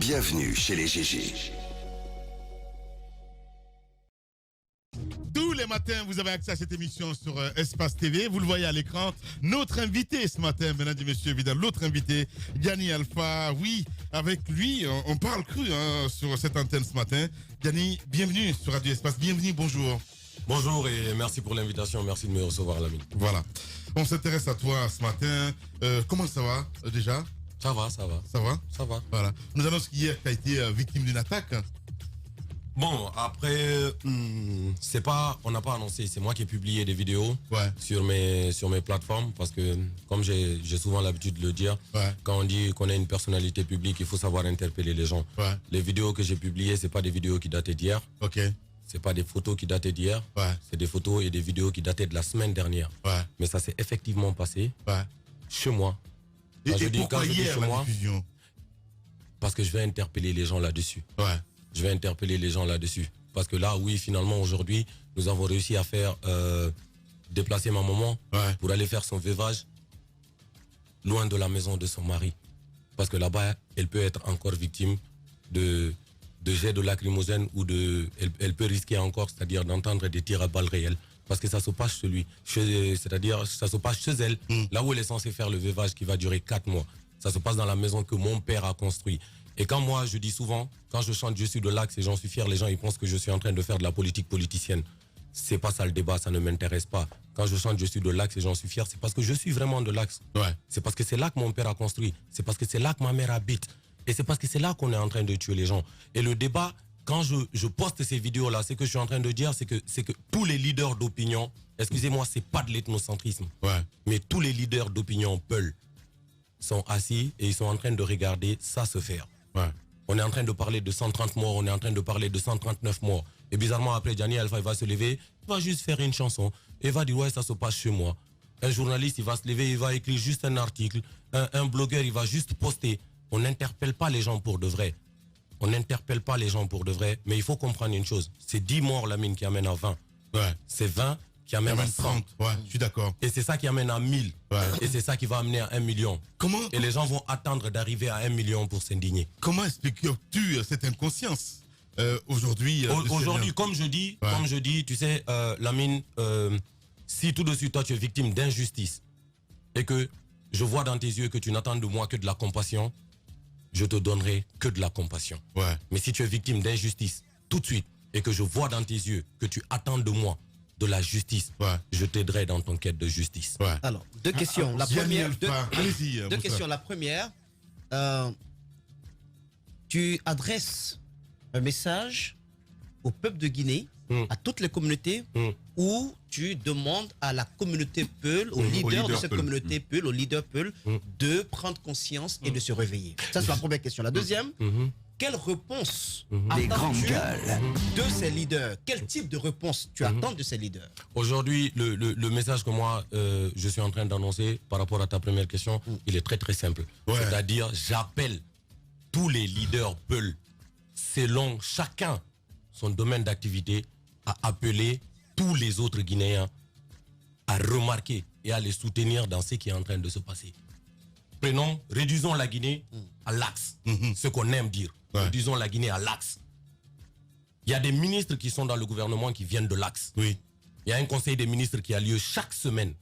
Bienvenue chez les GG. Tous les matins, vous avez accès à cette émission sur Espace TV. Vous le voyez à l'écran. Notre invité ce matin, mesdames et messieurs, évidemment, l'autre invité, Gianni Alpha. Oui, avec lui, on parle cru sur cette antenne ce matin. Gianni, bienvenue sur Radio Espace. Bienvenue, bonjour. Bonjour et merci pour l'invitation. Merci de me recevoir, Lamine. Voilà. On s'intéresse à toi ce matin. Comment ça va déjà? Ça va, ça va. Ça va? Ça va. Voilà. Nous annonçons qu'hier, tu as été victime d'une attaque. Bon, après, c'est pas, on n'a pas annoncé, c'est moi qui ai publié des vidéos sur mes plateformes parce que, comme j'ai souvent l'habitude de le dire, quand on dit qu'on est une personnalité publique, il faut savoir interpeller les gens. Les vidéos que j'ai publiées, c'est pas des vidéos qui dataient d'hier. Ok. C'est pas des photos qui dataient d'hier. C'est des photos et des vidéos qui dataient de la semaine dernière. Mais ça s'est effectivement passé chez moi. Et pourquoi hier la diffusion? Parce que je vais interpeller les gens là-dessus. Je vais interpeller les gens là-dessus. Parce que là, oui, finalement, aujourd'hui, nous avons réussi à faire déplacer ma maman pour aller faire son veuvage loin de la maison de son mari. Parce que là-bas, elle peut être encore victime de jets de lacrymogène ou elle peut risquer encore, c'est-à-dire d'entendre des tirs à balles réelles. Parce que ça se passe chez lui. C'est-à-dire, ça se passe chez elle, là où elle est censée faire le veuvage qui va durer 4 mois. Ça se passe dans la maison que mon père a construit. Et quand moi, je dis souvent, quand je chante « Je suis de l'Axe » et j'en suis fier, les gens ils pensent que je suis en train de faire de la politique politicienne. C'est pas ça le débat, ça ne m'intéresse pas. Quand je chante « Je suis de l'Axe » et j'en suis fier, c'est parce que je suis vraiment de l'Axe. C'est parce que c'est là que mon père a construit. C'est parce que c'est là que ma mère habite. Et c'est parce que c'est là qu'on est en train de tuer les gens. Et le débat, quand je poste ces vidéos-là, ce que je suis en train de dire, c'est que tous les leaders d'opinion, excusez-moi, c'est pas de l'ethnocentrisme, mais tous les leaders d'opinion Peul sont assis et ils sont en train de regarder ça se faire. On est en train de parler de 130 morts, on est en train de parler de 139 morts. Et bizarrement, après, Gianni Alpha, il va se lever, il va juste faire une chanson. Et il va dire, ouais, ça se passe chez moi. Un journaliste, il va se lever, il va écrire juste un article. Un blogueur, il va juste poster. On n'interpelle pas les gens pour de vrai. On n'interpelle pas les gens pour de vrai. Mais il faut comprendre une chose. C'est 10 morts, Lamine, qui amène à 20. C'est 20 qui amène à 30. Je suis d'accord. Et c'est ça qui amène à 1000. Et c'est ça qui va amener à 1 million. Et les gens vont attendre d'arriver à 1 million pour s'indigner. Comment expliques-tu cette inconscience aujourd'hui? Aujourd'hui, comme je dis, tu sais, Lamine, si tout de suite toi tu es victime d'injustice et que je vois dans tes yeux que tu n'attends de moi que de la compassion, je te donnerai que de la compassion. Mais si tu es victime d'injustice tout de suite et que je vois dans tes yeux que tu attends de moi de la justice, je t'aiderai dans ton quête de justice. Alors, deux questions. La première, deux questions. La première, tu adresses un message au peuple de Guinée, à toutes les communautés, où tu demandes à la communauté Peul, aux leaders de cette communauté Peul, aux leaders Peul, de prendre conscience et de se réveiller. Ça, c'est la première question. La deuxième, quelle réponse attends-tu de ces leaders? Quel type de réponse tu attends de ces leaders? Aujourd'hui, le message que moi, je suis en train d'annoncer par rapport à ta première question, il est très très simple. C'est-à-dire, j'appelle tous les leaders Peul, selon chacun son domaine d'activité, à appeler tous les autres Guinéens à remarquer et à les soutenir dans ce qui est en train de se passer. Réduisons la Guinée à l'axe, ce qu'on aime dire. Réduisons la Guinée à l'axe. Il y a des ministres qui sont dans le gouvernement qui viennent de l'axe. Il y a un conseil des ministres qui a lieu chaque semaine.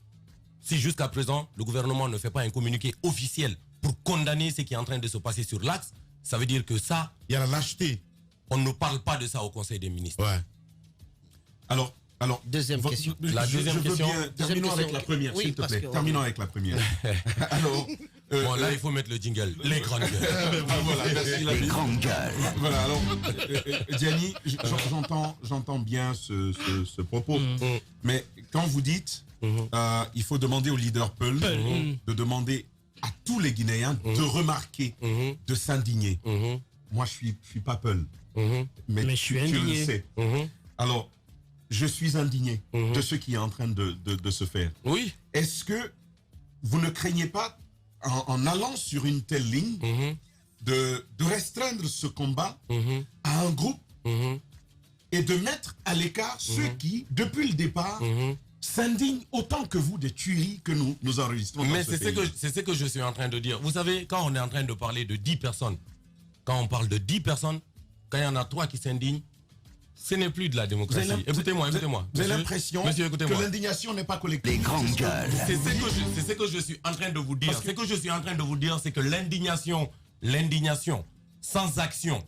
Si jusqu'à présent, le gouvernement ne fait pas un communiqué officiel pour condamner ce qui est en train de se passer sur l'axe, ça veut dire que ça... Il y a la lâcheté. On ne parle pas de ça au conseil des ministres. Alors, deuxième question. La deuxième question. Terminons avec la première, s'il te plaît. Terminons avec la première. Alors, bon, là, il faut mettre le jingle. Les grandes gueules. Voilà, merci. Les grandes gueules. Voilà, alors, Gianni, j'entends bien ce propos. Mais quand vous dites, il faut demander aux leaders Peul de demander à tous les Guinéens de remarquer, de s'indigner. Moi, je suis pas Peul. Mais je suis indigné. Tu le sais. Alors, je suis indigné de ce qui est en train de se faire. Oui. Est-ce que vous ne craignez pas, en allant sur une telle ligne, de restreindre ce combat à un groupe et de mettre à l'écart ceux qui, depuis le départ, s'indignent autant que vous des tueries que nous enregistrons? Mais c'est ce que je suis en train de dire. Vous savez, quand on est en train de parler de 10 personnes quand on parle de 10 personnes, quand il y en a 3 qui s'indignent, ce n'est plus de la démocratie. Écoutez-moi. Vous avez l'impression que l'indignation n'est pas collective. Les grandes gueules. C'est ce que je suis en train de vous dire. Ce que je suis en train de vous dire, c'est que l'indignation sans action,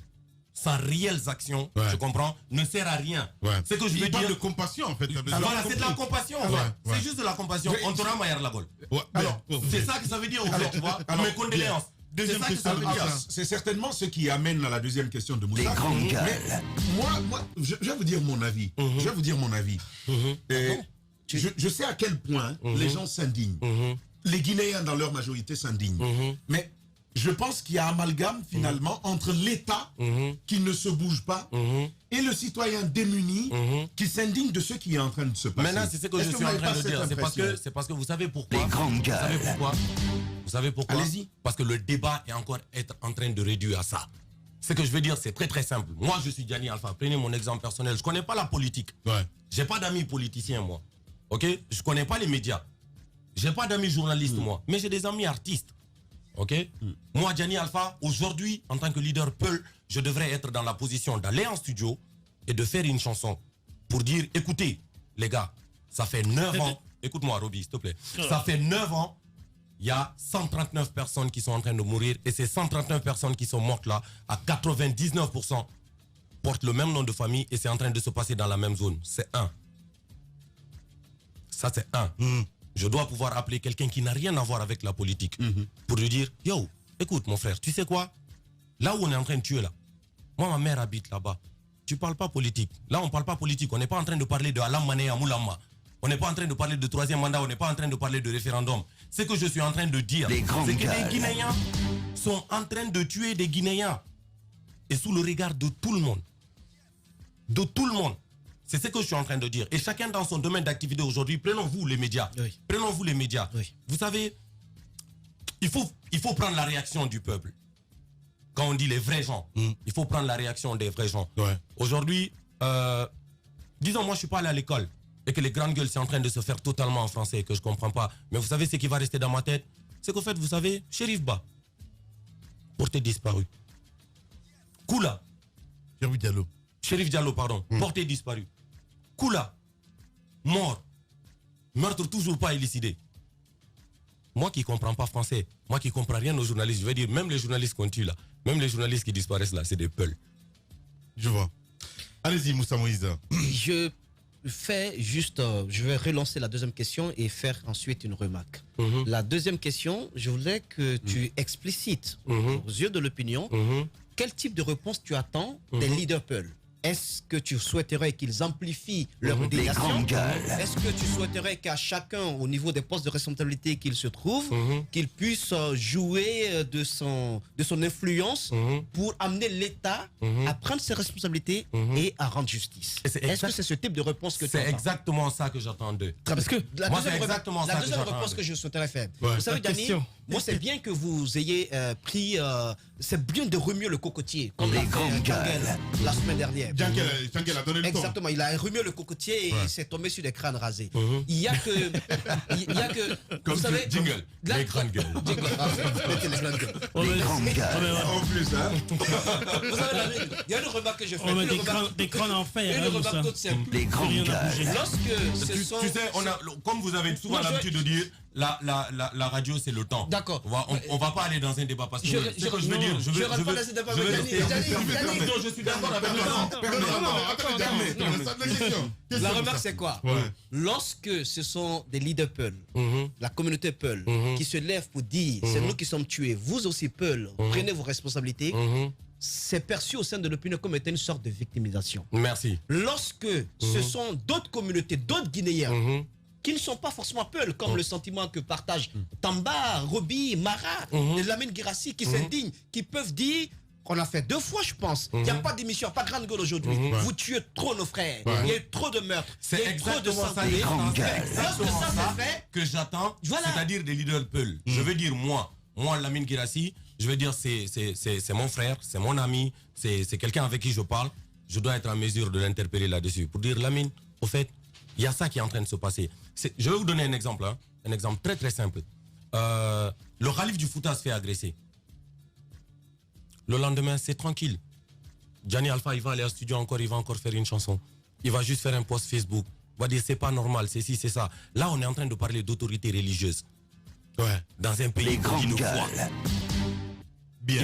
sans réelles actions, je comprends, ne sert à rien. C'est que je veux dire de compassion en fait. Voilà, c'est de la compassion. C'est juste de la compassion. On te rend Maillard la gueule. Alors, c'est ça que ça veut dire, en fait, tu vois. Mes condoléances. Deuxième question. C'est certainement ce qui amène à la deuxième question de Moussa. Les grandes gueules. Mais moi, je vais vous dire mon avis. Je vais vous dire mon avis. Et je sais à quel point les gens s'indignent. Les Guinéens, dans leur majorité, s'indignent. Mais je pense qu'il y a amalgame, finalement, entre l'État, qui ne se bouge pas, et le citoyen démuni, qui s'indigne de ce qui est en train de se passer. Maintenant, c'est ce que je suis en train de dire. C'est parce que vous savez pourquoi. Les grandes gueules. Vous savez pourquoi? Allez-y. Parce que le débat est encore en train de réduire à ça. Ce que je veux dire, c'est très très simple. Moi, je suis Gianni Alpha. Prenez mon exemple personnel. Je ne connais pas la politique. J'ai pas d'amis politiciens, moi. Ok? Je ne connais pas les médias. J'ai pas d'amis journalistes, moi. Mais j'ai des amis artistes. Ok? Moi, Gianni Alpha, aujourd'hui, en tant que leader Peul, je devrais être dans la position d'aller en studio et de faire une chanson pour dire, écoutez, les gars, ça fait 9 ans. Écoute-moi, Roby, s'il te plaît. Ça fait 9 ans. Il y a 139 personnes qui sont en train de mourir et ces 139 personnes qui sont mortes là, à 99%, portent le même nom de famille et c'est en train de se passer dans la même zone. C'est un. Ça, c'est un. Je dois pouvoir appeler quelqu'un qui n'a rien à voir avec la politique pour lui dire, yo, écoute mon frère, tu sais quoi? Là où on est en train de tuer là, moi ma mère habite là-bas. Tu parles pas politique. Là on parle pas politique. On n'est pas en train de parler de Alam Mané à Moulama. On n'est pas en train de parler de troisième mandat, on n'est pas en train de parler de référendum. Ce que je suis en train de dire, c'est que les Guinéens sont en train de tuer des Guinéens. Et sous le regard de tout le monde. De tout le monde. C'est ce que je suis en train de dire. Et chacun dans son domaine d'activité aujourd'hui, prenons-vous les médias. Prenons-vous les médias. Vous savez, il faut prendre la réaction du peuple. Quand on dit les vrais gens, il faut prendre la réaction des vrais gens. Aujourd'hui, disons moi je suis pas allé à l'école. Et que les grandes gueules, c'est en train de se faire totalement en français et que je ne comprends pas. Mais vous savez ce qui va rester dans ma tête? C'est qu'au fait, vous savez, Chérif Ba, porté disparu. Koula. Chérif Diallo, pardon, porté disparu. Koula, mort. Meurtre toujours pas élucidé. Moi qui ne comprends pas français, moi qui ne comprends rien aux journalistes, je vais dire, même les journalistes qu'on tue là, même les journalistes qui disparaissent là, c'est des peuls. Je vois. Allez-y, Moussa Moïse. Je vais relancer la deuxième question et faire ensuite une remarque. La deuxième question, je voulais que tu explicites aux yeux de l'opinion quel type de réponse tu attends des leaders Peul. Est-ce que tu souhaiterais qu'ils amplifient leur dédication? Est-ce que tu souhaiterais qu'à chacun, au niveau des postes de responsabilité qu'il se trouve, qu'il puisse jouer de son influence pour amener l'État à prendre ses responsabilités et à rendre justice? Est-ce que c'est ce type de réponse que tu attends? C'est exactement ça que j'attends d'eux. Parce que la deuxième réponse que je souhaiterais faire. Vous savez, Gianni, moi c'est bien que vous ayez pris... c'est bien de remuer le cocotier, comme l'a fait Djangel la semaine dernière. Djangel a donné le temps. Exactement, il a remué le cocotier et il s'est tombé sur des crânes rasés. Il y a que... Comme vous savez, jingle, les grandes gueules. Les grandes gueules. En plus, hein. Vous savez, il y a une remarque que je fais. Des crânes en fer. Une remarque toute simple. Les grandes gueules. Lorsque ce sont... Tu sais, comme vous avez souvent l'habitude de dire, la radio c'est le temps. D'accord. On va pas aller dans un débat parce que je suis d'accord avec La remarque c'est quoi? Lorsque ce sont des leaders Peul, la communauté Peul, qui se lèvent pour dire c'est nous qui sommes tués, vous aussi Peul, prenez vos responsabilités, c'est perçu au sein de l'opinion comme étant une sorte de victimisation. Merci. Lorsque ce sont d'autres communautés, d'autres Guinéens, qui ne sont pas forcément Peul, comme le sentiment que partagent Tamba, Roby, Mara, et Lamine Guirassi, qui s'indignent, qui peuvent dire, on a fait 2 fois je pense, il n'y a pas d'émission, pas de grande gueule aujourd'hui, vous tuez trop nos frères, il y a eu trop de meurtres, il y a eu trop de santé. Lorsque ça c'est fait, que j'attends, voilà. C'est-à-dire des leaders Peul. Je veux dire moi Lamine Guirassi, je veux dire c'est mon frère, c'est mon ami, c'est quelqu'un avec qui je parle, je dois être en mesure de l'interpeller là-dessus, pour dire Lamine, au fait, il y a ça qui est en train de se passer. Je vais vous donner un exemple, un exemple très très simple. Le Khalif du Fouta se fait agresser. Le lendemain, c'est tranquille. Gianni Alpha, il va aller au studio encore, il va encore faire une chanson. Il va juste faire un post Facebook. Il va dire c'est pas normal, c'est ci, c'est ça. Là, on est en train de parler d'autorité religieuse. Ouais. Dans un pays qui nous voit. Bien.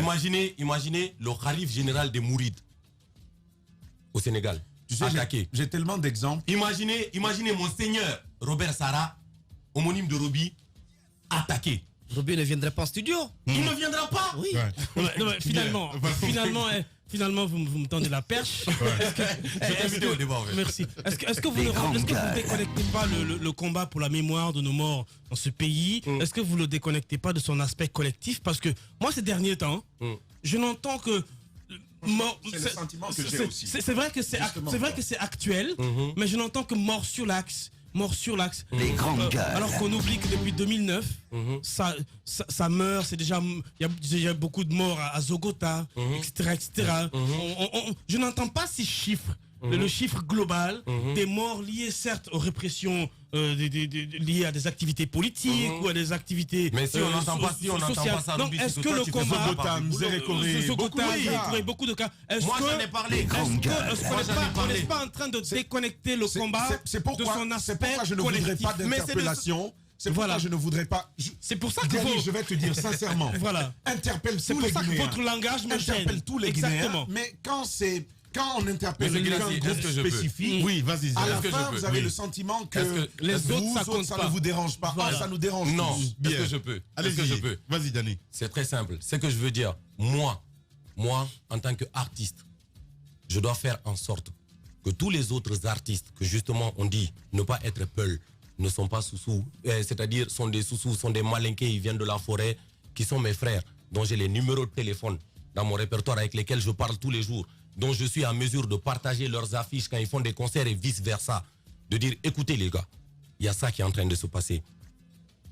Imaginez le khalif général des Mourides au Sénégal. Tu sais, j'ai tellement d'exemples. Imaginez Monseigneur Robert Sarah, homonyme de Roby, attaqué. Roby ne viendrait pas en studio. Il ne viendra pas. Oui. Ouais. Non, mais finalement, vous me tendez la perche. Merci. Est-ce que vous ne déconnectez pas le combat pour la mémoire de nos morts dans ce pays? Est-ce que vous ne le déconnectez pas de son aspect collectif? Parce que moi, ces derniers temps, je n'entends que... C'est le sentiment que j'ai aussi. C'est vrai que c'est actuel, mais je n'entends que mort sur l'axe. Les grandes gueules. Alors qu'on oublie que depuis 2009, ça meurt. Il y a déjà beaucoup de morts à Zogota, etc. Je n'entends pas ces chiffres. Le chiffre global des morts liés certes aux répressions liées à des activités politiques ou à des activités mais si on n'entend pas ça, non, est-ce que le combat beaucoup de cas, moi j'en ai parlé, on n'est pas en train de déconnecter le combat de son aspect je ne voudrais pas d'interpellation. C'est pourquoi je ne voudrais pas. C'est pour ça que je vais te dire sincèrement. Voilà. Interpelle tous les Guinéens. C'est pour ça que votre langage me gêne. Interpelle tous les Guinéens. Mais quand on interpelle un groupe spécifique, oui, vas-y. À la fin, vous avez le sentiment que les autres, ça ne vous dérange pas. Voilà. Ça nous dérange. Non, tous. est-ce que je peux? Vas-y, Danny. C'est très simple. Ce que je veux dire, moi, en tant qu'artiste, je dois faire en sorte que tous les autres artistes que justement on dit ne pas être peuls, ne sont pas sous-sous, c'est-à-dire sont des sous-sous, sont des malinqués, ils viennent de la forêt, qui sont mes frères, dont j'ai les numéros de téléphone dans mon répertoire avec lesquels je parle tous les jours, dont je suis en mesure de partager leurs affiches quand ils font des concerts et vice-versa. De dire, écoutez les gars, il y a ça qui est en train de se passer.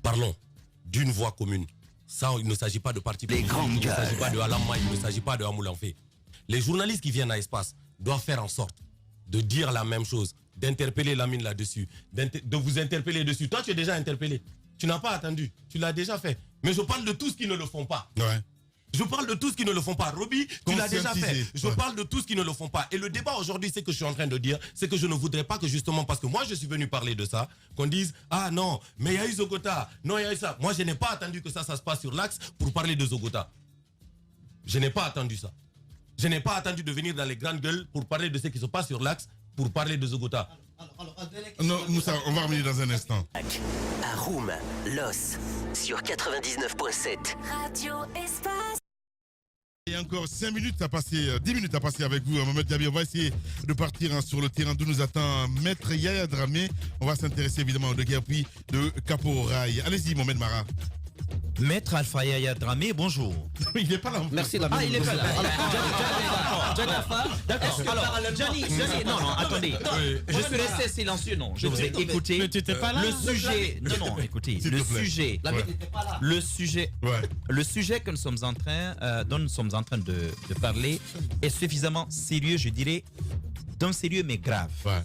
Parlons d'une voix commune. Ça, il ne s'agit pas de parti politique, il ne s'agit pas de Alama, il ne s'agit pas de Amoulanfé. Les journalistes qui viennent à Espace doivent faire en sorte de dire la même chose, d'interpeller Lamine là-dessus, de vous interpeller dessus. Toi, tu es déjà interpellé. Tu n'as pas attendu. Tu l'as déjà fait. Mais je parle de tous qui ne le font pas. Ouais. Je parle de tous qui ne le font pas. Roby, tu l'as déjà fait. Je parle de tous qui ne le font pas. Et le débat aujourd'hui, c'est que je suis en train de dire, c'est que je ne voudrais pas que justement, parce que moi je suis venu parler de ça, qu'on dise, ah non, mais il y a eu Zogota, non, il y a eu ça. Moi je n'ai pas attendu que ça se passe sur l'axe pour parler de Zogota. Je n'ai pas attendu ça. Je n'ai pas attendu de venir dans les grandes gueules pour parler de ce qui se passe sur l'axe, pour parler de Zogota. Non, Moussa, on va revenir dans un instant. À Roum, Los, sur 99.7. Radio Espace. Il y a encore 5 minutes à passer, 10 minutes à passer avec vous, Mohamed Gabi. On va essayer de partir sur le terrain d'où nous attend Maître Yaya Dramé. On va s'intéresser évidemment au déguerpi de Caporail. Allez-y, Mohamed Mara. Maître Alpha Yaya Dramé, bonjour. Il n'est pas là. Merci la il est pas là. D'accord. Alors, Gianni, non, attendez. Je suis resté silencieux, non. Je vous ai écouté. Mais tu n'étais pas là. Le sujet, non, écoutez, le sujet que nous sommes en train, dont nous sommes en train de parler est suffisamment sérieux, je dirais, d'un sérieux mais grave. Ouais.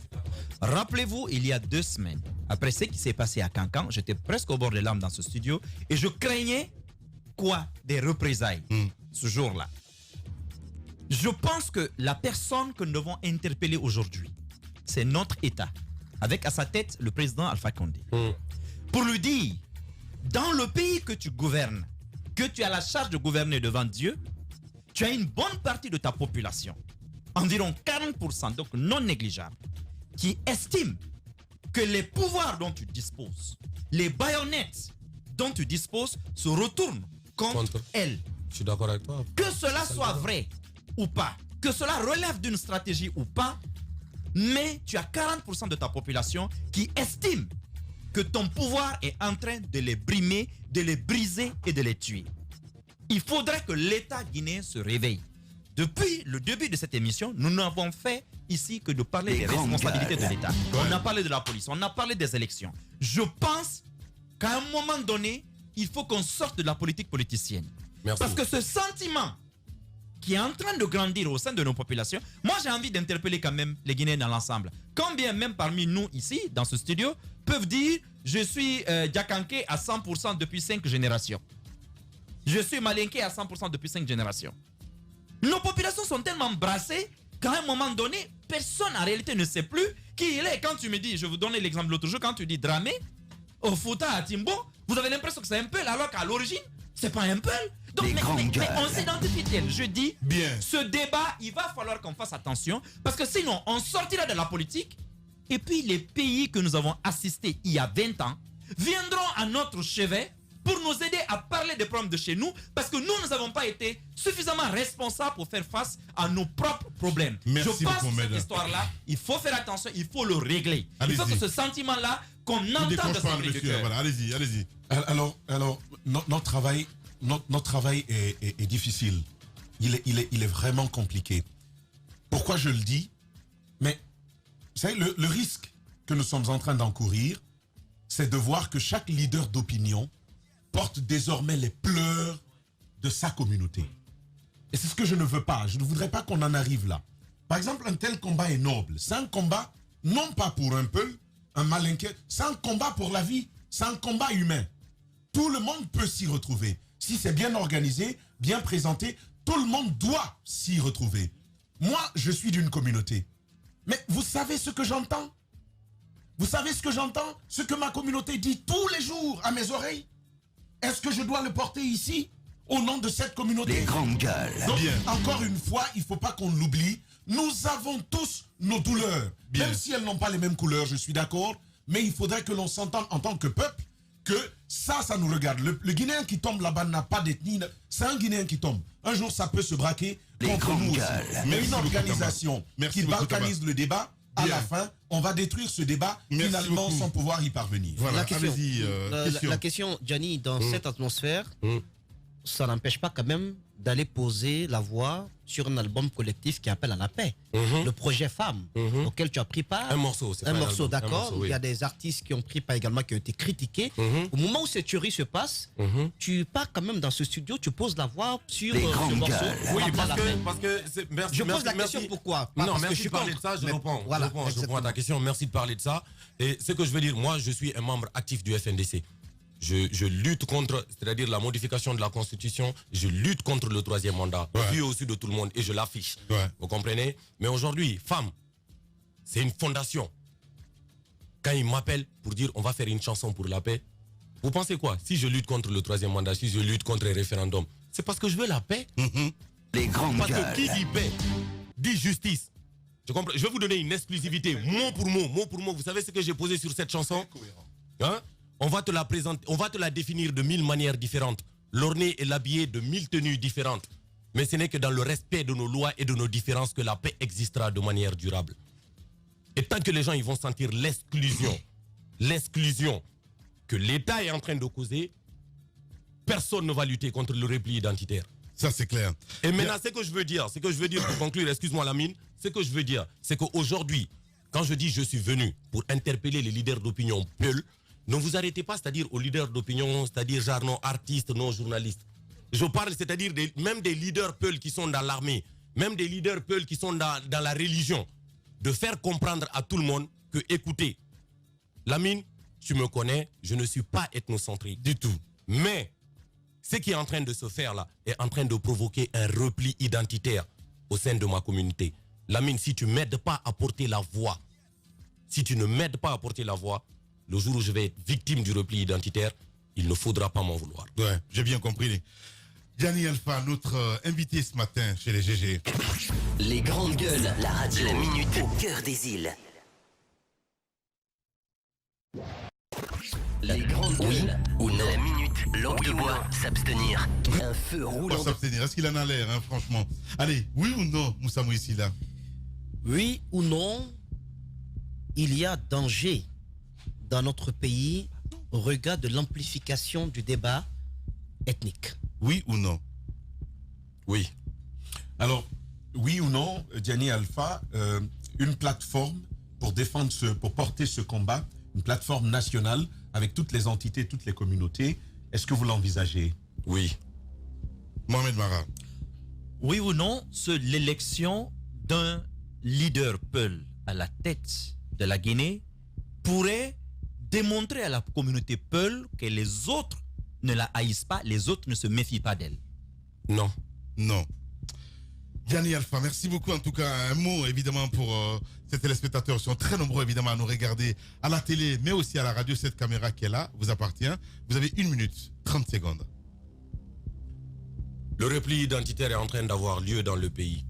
Rappelez-vous, il y a 2 semaines, après ce qui s'est passé à Cancan, j'étais presque au bord des larmes dans ce studio et je craignais quoi? Des représailles ce jour-là. Je pense que la personne que nous devons interpeller aujourd'hui, c'est notre État, avec à sa tête le président Alpha Condé. Pour lui dire, dans le pays que tu gouvernes, que tu as la charge de gouverner devant Dieu, tu as une bonne partie de ta population, environ 40%, donc non négligeable, qui estime que les pouvoirs dont tu disposes, les baïonnettes dont tu disposes se retournent contre elle. Je suis d'accord avec toi. Que cela soit vrai ou pas, que cela relève d'une stratégie ou pas, mais tu as 40% de ta population qui estime que ton pouvoir est en train de les brimer, de les briser et de les tuer. Il faudrait que l'État guinéen se réveille. Depuis le début de cette émission, nous n'avons fait ici que de parler des responsabilités de l'État. On a parlé de la police, on a parlé des élections. Je pense qu'à un moment donné, il faut qu'on sorte de la politique politicienne. Merci. Parce que ce sentiment qui est en train de grandir au sein de nos populations, moi j'ai envie d'interpeller quand même les Guinéens dans l'ensemble. Combien même parmi nous ici, dans ce studio, peuvent dire « Je suis Diakanké à 100% depuis 5 générations. Je suis Malinké à 100% depuis 5 générations. » populations sont tellement brassées qu'à un moment donné, personne en réalité ne sait plus qui il est. Quand tu me dis, je vais vous donner l'exemple l'autre jour, quand tu dis Dramé, au Fouta, à Timbo, vous avez l'impression que c'est un Peul, alors qu'à l'origine, c'est pas un Peul. Donc, mais on s'identifie tel. Je dis, ce débat, il va falloir qu'on fasse attention, parce que sinon, on sortira de la politique, et puis les pays que nous avons assistés il y a 20 ans viendront à notre chevet pour nous aider à parler des problèmes de chez nous, parce que nous n'avons pas été suffisamment responsables pour faire face à nos propres problèmes. Merci Je pense beaucoup, que cette histoire-là, il faut faire attention, il faut le régler. Il faut que ce sentiment-là, qu'on entende de son cri de cœur. Voilà, allez-y, allez-y. Alors, notre travail est difficile. Il est vraiment compliqué. Pourquoi je le dis? Mais, vous savez, le risque que nous sommes en train d'encourir, c'est de voir que chaque leader d'opinion porte désormais les pleurs de sa communauté. Et c'est ce que je ne veux pas. Je ne voudrais pas qu'on en arrive là. Par exemple, un tel combat est noble. C'est un combat, non pas pour un peu, un malinquet, c'est un combat pour la vie. C'est un combat humain. Tout le monde peut s'y retrouver. Si c'est bien organisé, bien présenté, tout le monde doit s'y retrouver. Moi, je suis d'une communauté. Mais vous savez ce que j'entends? Vous savez ce que j'entends? Ce que ma communauté dit tous les jours à mes oreilles? Est-ce que je dois le porter ici, au nom de cette communauté? Les grandes gueules. Donc, encore une fois, il ne faut pas qu'on l'oublie. Nous avons tous nos douleurs. Même si elles n'ont pas les mêmes couleurs, je suis d'accord. Mais il faudrait que l'on s'entende en tant que peuple que ça nous regarde. Le Guinéen qui tombe là-bas n'a pas d'ethnie. C'est un Guinéen qui tombe. Un jour, ça peut se braquer contre nous aussi. Mais une organisation qui balkanise le débat, à la fin, on va détruire ce débat finalement sans pouvoir y parvenir. Voilà, la question, Gianni, dans cette atmosphère, ça n'empêche pas quand même d'aller poser la voix sur un album collectif qui appelle à la paix. Le projet Femmes, auquel tu as pris part. Un morceau, c'est un morceau, d'accord. Il y a des artistes qui ont pris part également, qui ont été critiqués. Au moment où cette tuerie se passe, tu pars quand même dans ce studio, tu poses la voix sur ce morceau. Oui, parce que merci, je pose la question pourquoi? Non, merci de parler de ça, je réponds à ta question, merci de parler de ça. Et ce que je veux dire, moi, je suis un membre actif du FNDC. Je lutte contre, c'est-à-dire la modification de la Constitution, je lutte contre le troisième mandat, vu au-dessus de tout le monde, et je l'affiche. Vous comprenez? Mais aujourd'hui, Femmes, c'est une fondation. Quand ils m'appellent pour dire on va faire une chanson pour la paix, vous pensez quoi? Si je lutte contre le troisième mandat, si je lutte contre les référendums, c'est parce que je veux la paix. Les grandes gueules. Parce que qui dit paix, dit justice. Je vais vous donner une exclusivité, mot pour mot. Vous savez ce que j'ai posé sur cette chanson? Hein? On va te la présenter, on va te la définir de 1000 manières différentes, l'orner et l'habiller de 1000 tenues différentes. Mais ce n'est que dans le respect de nos lois et de nos différences que la paix existera de manière durable. Et tant que les gens ils vont sentir l'exclusion que l'État est en train de causer, personne ne va lutter contre le repli identitaire. Ça, c'est clair. Et maintenant, ce que je veux dire pour conclure, excuse-moi Lamine, ce que je veux dire, c'est qu'aujourd'hui, quand je dis je suis venu pour interpeller les leaders d'opinion Peul, ne vous arrêtez pas, c'est-à-dire aux leaders d'opinion, c'est-à-dire genre non artistes, non journalistes. Je parle, c'est-à-dire même des leaders Peul qui sont dans l'armée, même des leaders Peul qui sont dans la religion, de faire comprendre à tout le monde que, écoutez, Lamine, tu me connais, je ne suis pas ethnocentrique du tout. Mais ce qui est en train de se faire là est en train de provoquer un repli identitaire au sein de ma communauté. Lamine, si tu ne m'aides pas à porter la voix, si tu ne m'aides pas à porter la voix, le jour où je vais être victime du repli identitaire, il ne faudra pas m'en vouloir. Ouais, j'ai bien compris. Gianni Alpha, notre invité ce matin chez les GG. Les grandes gueules, la radio, la minute au cœur des îles. Les grandes gueules, ou non. La minute, langue de bois, s'abstenir. Un feu roulant. Pas s'abstenir, est-ce qu'il en a l'air, hein, franchement? Allez, oui ou non, Moussa Mouissila? Oui ou non, il y a danger dans notre pays au regard de l'amplification du débat ethnique. Oui ou non? Oui. Alors, oui ou non, Gianni Alpha, une plateforme pour pour porter ce combat, une plateforme nationale avec toutes les entités, toutes les communautés, est-ce que vous l'envisagez? Oui. Mohamed Mara. Oui ou non, l'élection d'un leader Peul à la tête de la Guinée pourrait démontrer à la communauté Peul que les autres ne la haïssent pas, les autres ne se méfient pas d'elle. Non. Non. Gianni Alpha, merci beaucoup en tout cas. Un mot évidemment pour ces téléspectateurs. Ils sont très nombreux évidemment à nous regarder à la télé, mais aussi à la radio. Cette caméra qui est là vous appartient. Vous avez 1 minute, 30 secondes. Le repli identitaire est en train d'avoir lieu dans le pays.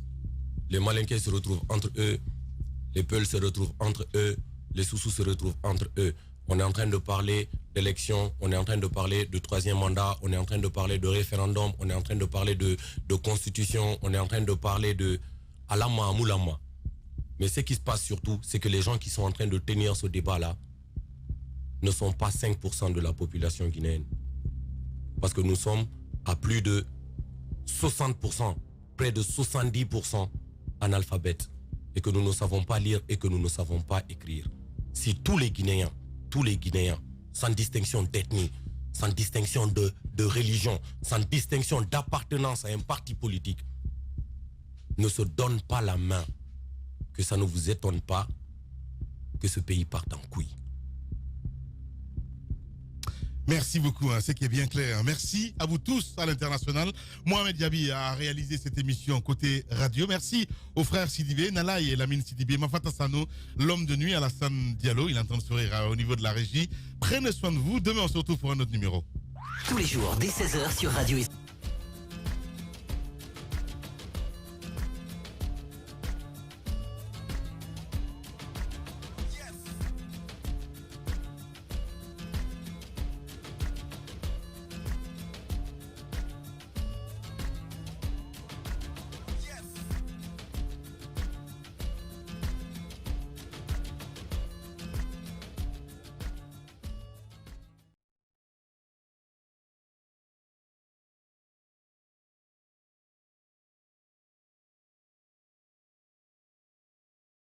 Les Malinqués se retrouvent entre eux, les Peuls se retrouvent entre eux, les Soussous se retrouvent entre eux. On est en train de parler d'élections, on est en train de parler de 3e mandat, on est en train de parler de référendum, on est en train de parler de constitution, on est en train de parler de Alama Moulama. Mais ce qui se passe surtout, c'est que les gens qui sont en train de tenir ce débat-là ne sont pas 5% de la population guinéenne. Parce que nous sommes à plus de 60%, près de 70% analphabètes. Et que nous ne savons pas lire et que nous ne savons pas écrire. Si tous les Guinéens, sans distinction d'ethnie, sans distinction de religion, sans distinction d'appartenance à un parti politique, ne se donnent pas la main, que ça ne vous étonne pas que ce pays parte en couille. Merci beaucoup, hein, c'est qui est bien clair. Merci à vous tous à l'international. Mohamed Diaby a réalisé cette émission côté radio. Merci aux frères Sidibé, Nalaï et Lamine Sidibé, Mafata Sano, l'homme de nuit, Alassane Diallo. Il entend sourire au niveau de la régie. Prenez soin de vous. Demain, on se retrouve pour un autre numéro. Tous les jours, dès 16h sur Radio